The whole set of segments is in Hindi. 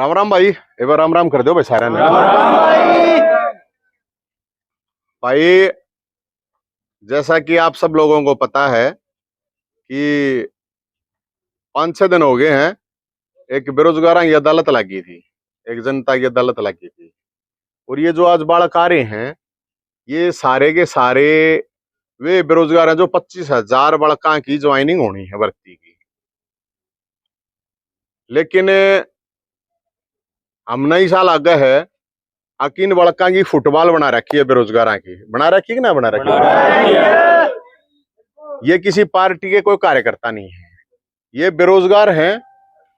राम राम भाई। एक बार राम राम कर दो भाई सारे ने। भाई जैसा कि आप सब लोगों को पता है कि 5-6 दिन हो गए हैं, एक बेरोजगारों की अदालत लगी थी, एक जनता की अदालत लगी थी। और ये जो आज बालक आ रहे हैं, ये सारे के सारे वे बेरोजगार हैं जो 25,000 बालका की ज्वाइनिंग होनी है भर्ती की। लेकिन हमने इस साल आगे है अकिन बड़का की फुटबॉल बना रखी है, बेरोजगार की बना रखी कि ना बना रखी है। ये किसी पार्टी के कोई कार्यकर्ता नहीं है, ये बेरोजगार हैं।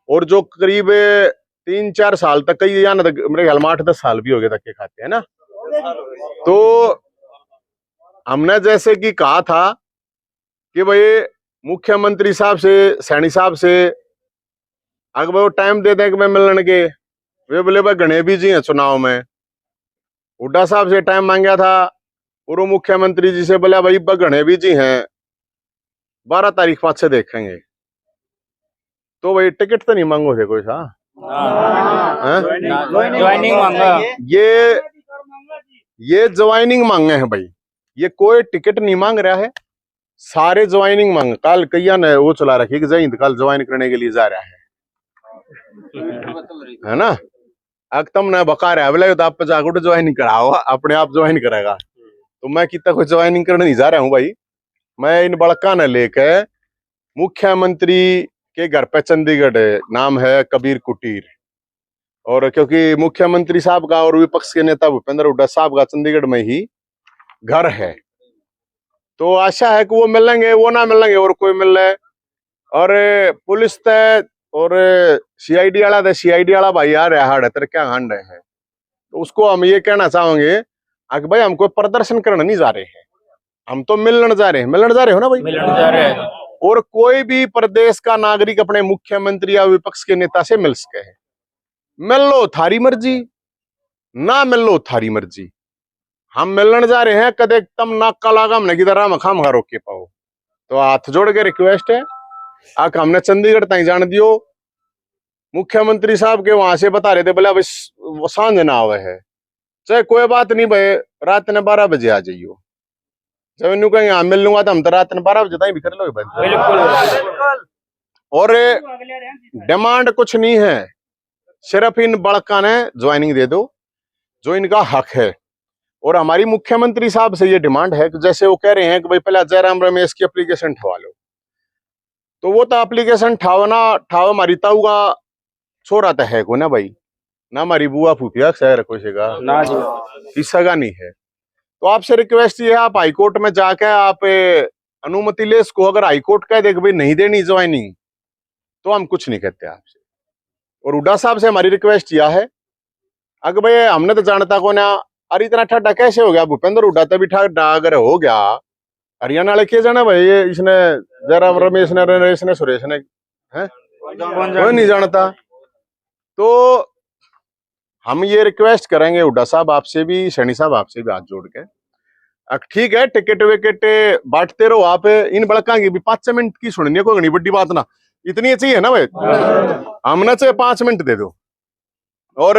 और जो करीब 3-4 साल तक, कई या मेरे ख्याल में 8-10 साल भी हो गए धक्के खाते हैं ना। तो हमने जैसे कि कहा था कि भाई मुख्यमंत्री साहब से, सैनी साहब से अगर वो टाइम दे दें कि मैं मिलने के, वे बोले भाई गणे बिजी हैं चुनाव में। हुड्डा साहब से टाइम मांगा था और वो मुख्यमंत्री जी से बोला भाई गणे बिजी हैं, 12 तारीख 5 से देखेंगे। तो भाई टिकट तो नहीं मांगो थे कोई सा, ज्वाइनिंग मांगा। ये ज्वाइनिंग मांगे हैं भाई, ये कोई टिकट नहीं मांग रहा है, सारे ज्वाइनिंग मांग। कल कैया ने वो चला रखी कि जय हिंद कल ज्वाइन करने के लिए जा रहा है ना। अब तुमने बका रहा है बोले तो आप जाकर ज्वाइन कराओ, अपने आप ज्वाइन करेगा। तो मैं कितना कोई ज्वाइनिंग करने नहीं जा रहा हूँ भाई। मैं इन बड़का ने लेके मुख्यमंत्री के घर पे, चंडीगढ़ नाम है कबीर कुटीर, और क्योंकि मुख्यमंत्री साहब का और विपक्ष के नेता भूपेंद्र हुड्डा साहब का चंडीगढ़ में ही घर है, तो आशा है कि वो मिलेंगे, वो ना मिलेंगे और कोई मिल रहे। और पुलिस तय और सीआईडी वाला भाई आ रहा है, तेरे क्या हांड है, तो उसको हम ये कहना चाहेंगे कि भाई हम कोई प्रदर्शन करने नहीं जा रहे हैं, हम तो मिलने जा रहे हैं। मिलने जा रहे हो ना भाई, मिलने जा रहे हैं। और कोई भी प्रदेश का नागरिक अपने मुख्यमंत्री या विपक्ष के नेता से मिल सके है। मिल लो थारी मर्जी, ना मिल लो थारी मर्जी, हम मिलने जा रहे हैं। कदे तम नाक का लागा हमने किधर हम खाम रोक के पाओ। तो हाथ जोड़ के रिक्वेस्ट है, आक हमने चंडीगढ़ तक जान दियो। मुख्यमंत्री साहब के वहां से बता रहे थे बोले अब सांझ ना आवे है, चाहे कोई बात नहीं भाई, रात ने 12 बजे आ जाइयो। जब इन्हों कहेंगे हाँ मिल लूंगा तो हम तो रात ने 12 बजे तक भी कर लोगे भाई। और डिमांड कुछ नहीं है, सिर्फ इन बड़का ने ज्वाइनिंग दे दो जो इनका हक है। और हमारी मुख्यमंत्री साहब से ये डिमांड है कि जैसे वो कह रहे हैं कि भाई पहले जयराम रमेश की एप्लीकेशन ठवा लो, तो वो तो एप्लीकेशन ठाव हमारी ताऊ का छोरा तो है को ना भाई, ना हमारी बुआ फूफिया शहर कोई से ना जी, किस्सा का नहीं है। तो आपसे रिक्वेस्ट ये है, आप हाईकोर्ट में जाके आप अनुमति ले इसको। अगर हाईकोर्ट कह दे कि भाई नहीं देनी ज्वाइनिंग, तो हम कुछ नहीं कहते आपसे। और हुड्डा साहब से हमारी रिक्वेस्ट यह है, अगर भाई हमने तो जानता को ना, अरे इतना ठंडा कैसे हो गया भूपेंद्र हुड्डा तभी ठंडा अगर हो गया, हरियाणा वाले के जाना भाई, ये इसने जयराम रमेश ने, नरेश ने, सुरेश ने, है कोई नहीं जानता। तो हम ये रिक्वेस्ट करेंगे हुड्डा साहब आपसे भी, सैनी साहब आपसे भी हाथ जोड़ के, ठीक है टिकट विकेट बांटते रहो आप। इन बड़का की भी 5 मिनट की सुननी कोई बड़ी बात ना, इतनी चाहिए ना भाई, हमने चाहे 5 मिनट दे दो। और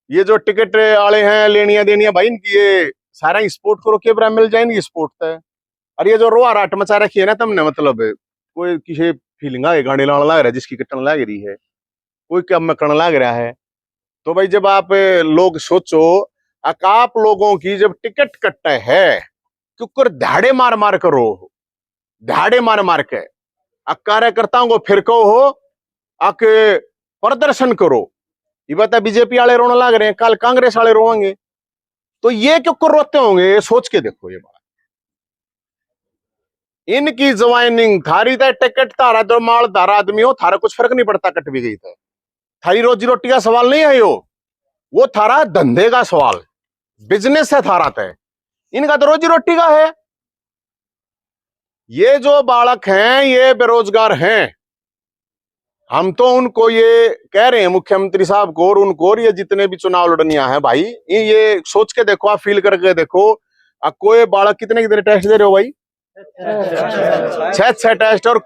ये जो टिकट वाले हैं लेनिया देनिया भाई, इनकी ये सारा स्पोर्ट करो के बरा मिल जाएंगे स्पोर्ट है। और ये जो रोआ राट मचा रखी है ना तुमने, मतलब कोई किसी फीलिंग आगे गाड़ी लाने लग रहा है, जिसकी कटन लग रही है, कोई कम में करने लग रहा है। तो भाई जब आप लोग सोचो, आप लोगों की जब टिकट कटता है क्योंकि धाड़े मार मार करो, धाड़े मार मार के कार्यकर्ताओं को फिर कहो आके प्रदर्शन करो। ये बता बीजेपी वाले रोने लग रहे हैं, कल कांग्रेस वाले रोएंगे, तो ये क्यों रोते होंगे, सोच के देखो। ये बात इनकी ज्वाइनिंग थारी था, टिकट तारा जो मालदार आदमी हो, थारा कुछ फर्क नहीं पड़ता, कट भी गई था। थारी रोजी रोटी का सवाल नहीं है, वो थारा धंधे का सवाल, बिजनेस है थारा तय, इनका तो रोजी रोटी का है। ये जो बालक हैं ये बेरोजगार हैं, हम तो उनको ये कह रहे हैं मुख्यमंत्री साहब को और उनको, और ये जितने भी चुनाव लड़निया है भाई, ये सोच के देखो, आप फील करके देखो, कोई बालक कितने टेस्ट दे रहे हो भाई, 6 टेस्ट। और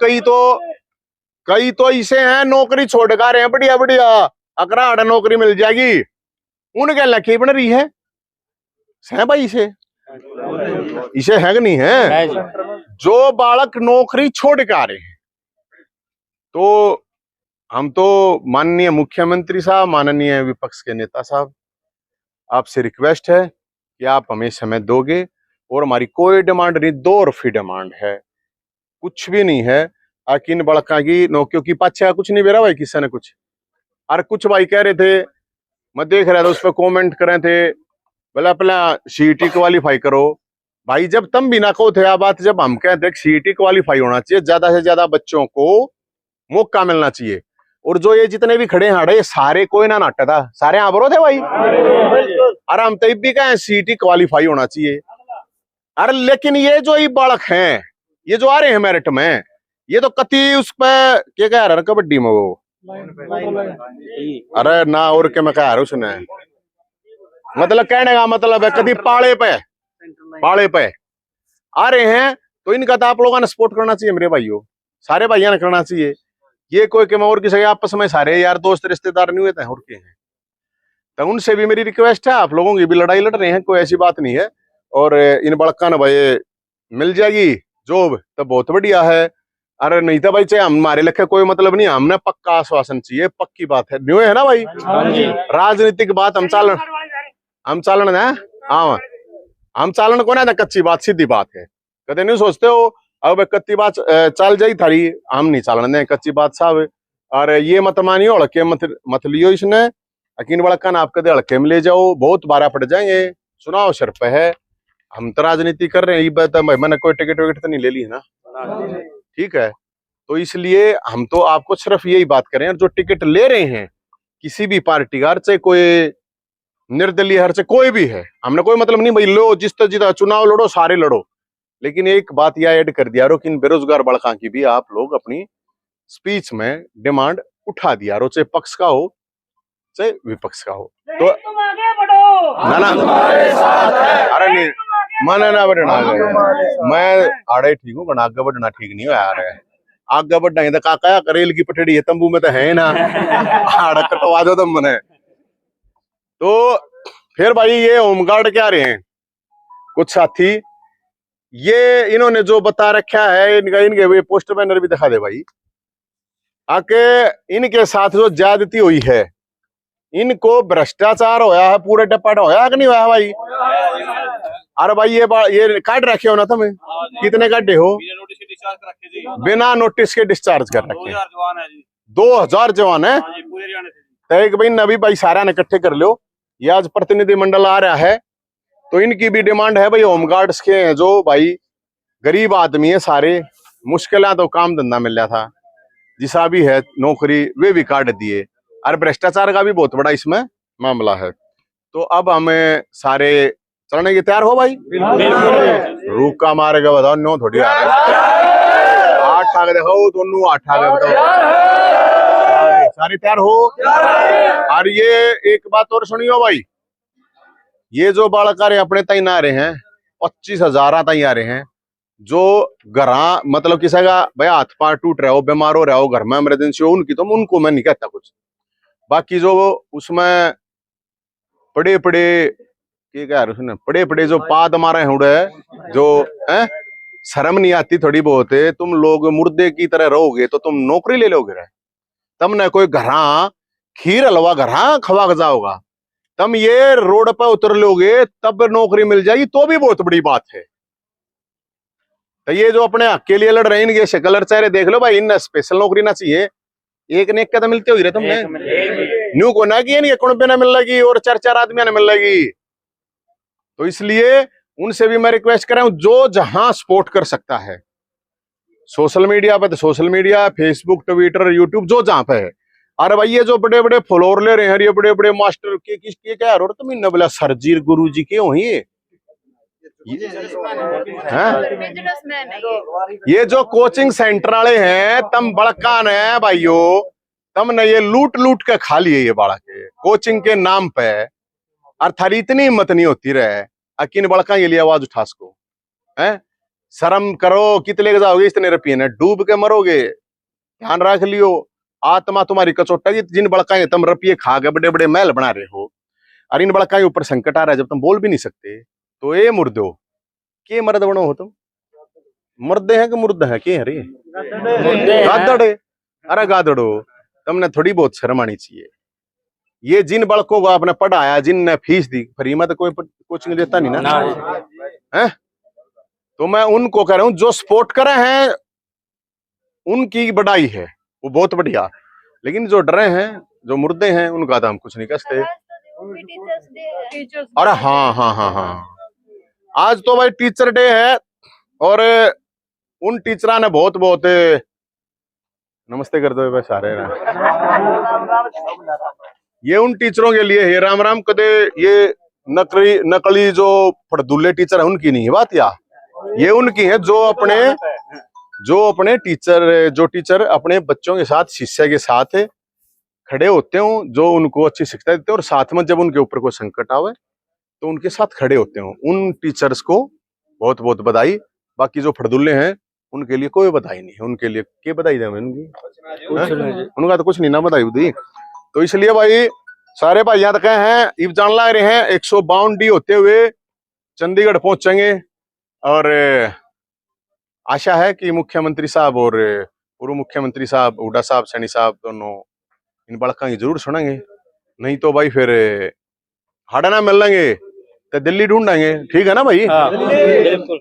कई तो ऐसे हैं नौकरी छोड़ कर रहे हैं बढ़िया बढ़िया, अकरा आड़ा नौकरी मिल जाएगी उनके लकी बन रही है भाई इसे है कि नहीं है। है जी। जो बालक नौकरी छोड़ के आ रहे हैं तो हम तो माननीय मुख्यमंत्री साहब, माननीय विपक्ष के नेता साहब, आपसे रिक्वेस्ट है कि आप हमें समय दोगे और हमारी कोई डिमांड नहीं, 2 रुपये डिमांड है, कुछ भी नहीं है। किन बड़का की नौकरियों की पाछा कुछ नहीं बेरा भाई किसी ने कुछ। और कुछ भाई कह रहे थे, मैं देख रहा था उस पर कॉमेंट कर रहे थे, बोला पहला सीईटी क्वालिफाई करो। भाई जब तुम भी ना कहो थे आ बात, जब हम कहते सीईटी क्वालिफाई होना चाहिए, ज्यादा से ज्यादा बच्चों को मौका मिलना चाहिए। और जो ये जितने भी खड़े हैं सारे कोई ना नाटा था, सारे आबरो थे भाई। अरे हम तब भी कहें सीईटी क्वालिफाई होना चाहिए। अरे लेकिन ये जो ये बालक हैं, ये जो आ रहे हैं मेरिट में, ये तो कति उस पर क्या कह रहा है कबड्डी में वो, अरे ना और क्या मैं कह रहा उसने, मतलब कहने का मतलब है कभी पाले पे आ रहे हैं, तो इनका तो आप लोगों ने सपोर्ट करना चाहिए मेरे भाइयों, सारे भाइयों ने करना चाहिए। ये कोई के और किसी आपस में सारे यार दोस्त रिश्तेदार नहीं हुए थे और के हैं, तो उनसे भी मेरी रिक्वेस्ट है, आप लोगों की भी लड़ाई लड़ रहे हैं, कोई ऐसी बात नहीं है। और इन बड़का न भाई मिल जाएगी जॉब तो बहुत बढ़िया है। अरे नहीं तो भाई चाहे हमारे लिखे कोई मतलब नहीं, हमने पक्का आश्वासन चाहिए, पक्की बात है, न्यू है ना भाई। राजनीतिक बात हम चालन ना, हाँ हम चालन को ना, कच्ची बात सीधी बात है, कदे नहीं सोचते हो अब कच्ची बात चल जाई थारी, हम नहीं चालन दे कच्ची बात साहब। और ये मत मानियो हड़के मत लियो इसने, अकीन बड़ा कान आप कदे हड़के में ले जाओ, बहुत बारा पड़ जाएंगे, चुनाव सर पे है, हम तो राजनीति कर रहे हैं, ये बात मैंने कोई टिकट विकेट तो नहीं ले ली है ना, ठीक है। तो इसलिए हम तो आपको सिर्फ यही बात करें, जो टिकट ले रहे हैं किसी भी पार्टी का, चाहे कोई निर्दलीय हर से कोई भी है, हमने कोई मतलब नहीं भाई लो जिस तरह चुनाव लड़ो सारे लड़ो, लेकिन एक बात यह ऐड कर दिया रो कि इन बेरोजगार बड़का की भी आप लोग अपनी स्पीच में डिमांड उठा दिया रो, चाहे पक्ष का हो चाहे विपक्ष का हो। तो ना अरे नहीं मैं ना बढ़ना, मैं आड़े ठीक हूँ, आगे बढ़ना ठीक नहीं है, आगे बढ़ना तो काका करेल की पटड़ी है, तंबू में तो है ना आड़ा कटवा दो तुम मने। तो फिर भाई ये होमगार्ड क्या रहे हैं कुछ साथी, ये इन्होंने जो बता रखा है, इनके वे पोस्टर बैनर भी दिखा दे भाई, आके इनके साथ जो ज्यादती हुई है, इनको भ्रष्टाचार होया है, पूरे टप्पा होया कि नहीं होया भाई। अरे भाई ये काट रखे हो ना तुम्हें, कितने काटे हो, बिना नोटिस के डिस्चार्ज कर रखे, 2000 जवान है, तो एक भाई नबी भाई सारा ने इकट्ठे कर लो, ये आज प्रतिनिधिमंडल आ रहा है, तो इनकी भी डिमांड है भाई, होमगार्ड्स के हैं जो भाई गरीब आदमी है, सारे मुश्किल तो काम धंधा मिल रहा था, जिसा भी है नौकरी वे भी काट दिए, और भ्रष्टाचार का भी बहुत बड़ा इसमें मामला है। तो अब हमें सारे चलने के तैयार हो भाई, रूख का मारेगा बताओ, नो थोड़ी आ रहा, 8 आगे देखो दोनों 8 आगे बताओ, सारे तैयार हो। और ये एक बात और सुनियो भाई, ये जो बालक आ रहे अपने तय ना आ रहे हैं, 25,000 तय आ रहे हैं, जो घरा मतलब किसी का भाई हाथ पार टूट रहा हो, बीमार हो रहा हो, घर में इमरजेंसी हो, उनकी तो उनको मैं नहीं कहता कुछ, बाकी जो उसमें पड़े पड़े जो पाद मारे हुए, जो है शर्म नहीं आती थोड़ी बहुत है, तुम लोग मुर्दे की तरह रहोगे तो तुम नौकरी ले लोगे, तुमने कोई घरा खीर हलवा घरा खवा जाओगा, तुम ये रोड पर उतर लोगे तब नौकरी मिल जाएगी, तो भी बहुत बड़ी बात है। तो ये जो अपने हक के लिए लड़ रहे हैं, इनके शक्ल चेहरे देख लो भाई, इन स्पेशल नौकरी ना चाहिए, एक ने एक का तो मिलते हो रहे तुमने, न्यू को ना कि नहीं कौन पे ना मिल लगी और 4 आदमी ने मिल लगी। तो इसलिए उनसे भी मैं रिक्वेस्ट कर रहा हूं, जो जहां सपोर्ट कर सकता है सोशल मीडिया पे, तो social media, Facebook, Twitter, YouTube, जो जहां पे है। अरे भाई ये जो बड़े बड़े फॉलोअर ले रहे हैं, ये बड़े बड़े मास्टर के किसके क्या हो, तुम इन बोला सरजीर गुरु जी के हो ये जो कोचिंग सेंटर वाले हैं, तम बड़कान है भाइयों, तुमने ये लूट लूट के खा लिए ये बाड़ा के कोचिंग के नाम पे, और थारी इतनी हिम्मत नहीं होती रहे अकिन बड़का के लिए आवाज उठा सको, है शर्म करो, कितने के जाओगे इतने रुपये ने, डूब के मरोगे, ध्यान रख लियो। आत्मा तुम्हारी कचोटा की, जिन बड़का तुम रुपये खा गए, बड़े बड़े महल बना रहे हो, और इन बड़का के ऊपर संकट आ रहा है जब तुम बोल भी नहीं सकते, तो ये मुर्दो के मर्द बनो हो तुम? मुर्दे हैं कि मुर्द है के? अरे गादड़े, अरे गादड़ो, तुमने थोड़ी बहुत शर्म आनी चाहिए। ये जिन बड़कों को आपने पढ़ाया, जिनने फीस दी, फ्री में तो कोई कोचिंग देता नहीं ना, है? तो मैं उनको कह रहा हूं जो सपोर्ट करे हैं उनकी बढ़ाई है, वो बहुत बढ़िया, लेकिन जो डरे हैं, जो मुर्दे हैं, उनका तो हम कुछ नहीं कह सकते। अरे हाँ हाँ हाँ हाँ, आज तो भाई टीचर डे है, और उन टीचरा ने बहुत बहुत नमस्ते कर दो सारे ना। ये उन टीचरों के लिए है, राम राम कदे, ये नकली जो फड़दुल्ले टीचर है उनकी नहीं है बात, या ये उनकी है जो अपने टीचर अपने बच्चों के साथ, शिष्य के साथ खड़े होते हो, जो उनको अच्छी शिक्षा देते हैं, और साथ में जब उनके ऊपर कोई संकट आवे तो उनके साथ खड़े होते हो। उन टीचर्स को बहुत बहुत बधाई। बाकी जो फड़दुल्ले हैं उनके लिए कोई बधाई नहीं है, उनके लिए क्या बधाई दें उनकी, उनका तो कुछ नहीं ना बधाई दी। तो इसलिए भाई सारे भाई यहाँ तक हैं, इब जान लग रहे हैं 152 डी होते हुए चंडीगढ़ पहुंचेंगे, और आशा है कि मुख्यमंत्री साहब और पूर्व मुख्यमंत्री साहब हुड्डा साहब, सैनी साहब दोनों इन बड़का की जरूर सुनेंगे, नहीं तो भाई फिर हाड़ा ना मिल लेंगे तो दिल्ली ढूंढेंगे। ठीक है ना भाई? बिल्कुल।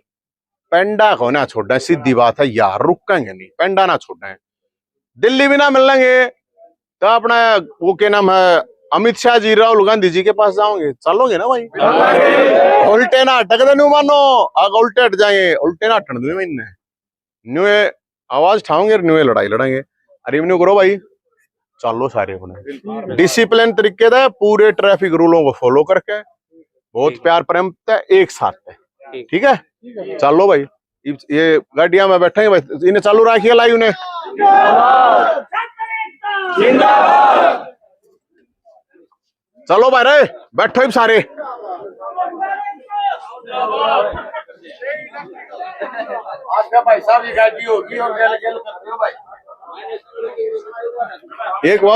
पेंडा को ना छोड़ना, सीधी बात है यार, रुकेंगे नहीं, पेंडा ना छोड़ना है। दिल्ली भी ना मिल लेंगे तो अपना वो क्या नाम है, अमित शाह जी, राहुल गांधी जी के पास जाओगे, चलोगे ना भाई? उल्टे ना अटक दे, न्यू मानो आगे उल्टे हट जाएंगे, उल्टे ना हटने दो मैंने, न्यू आवाज उठाओगे, न्यू लड़ाई लड़ेंगे। अरे न्यू करो भाई, चलो सारे अपने डिसिप्लिन तरीके से पूरे ट्रैफिक रूलों को फॉलो करके, बहुत प्यार प्रेम एक साथ है। ठीक है, चलो भाई, ये गाड़िया में बैठेंगे भाई, इन्हें चालू रखिए लाई उन्हें। चलो भाई रे, बैठो सारे। आपका भाई साहब ये गाड़ी होगी और गल करते हो भाई। एक बात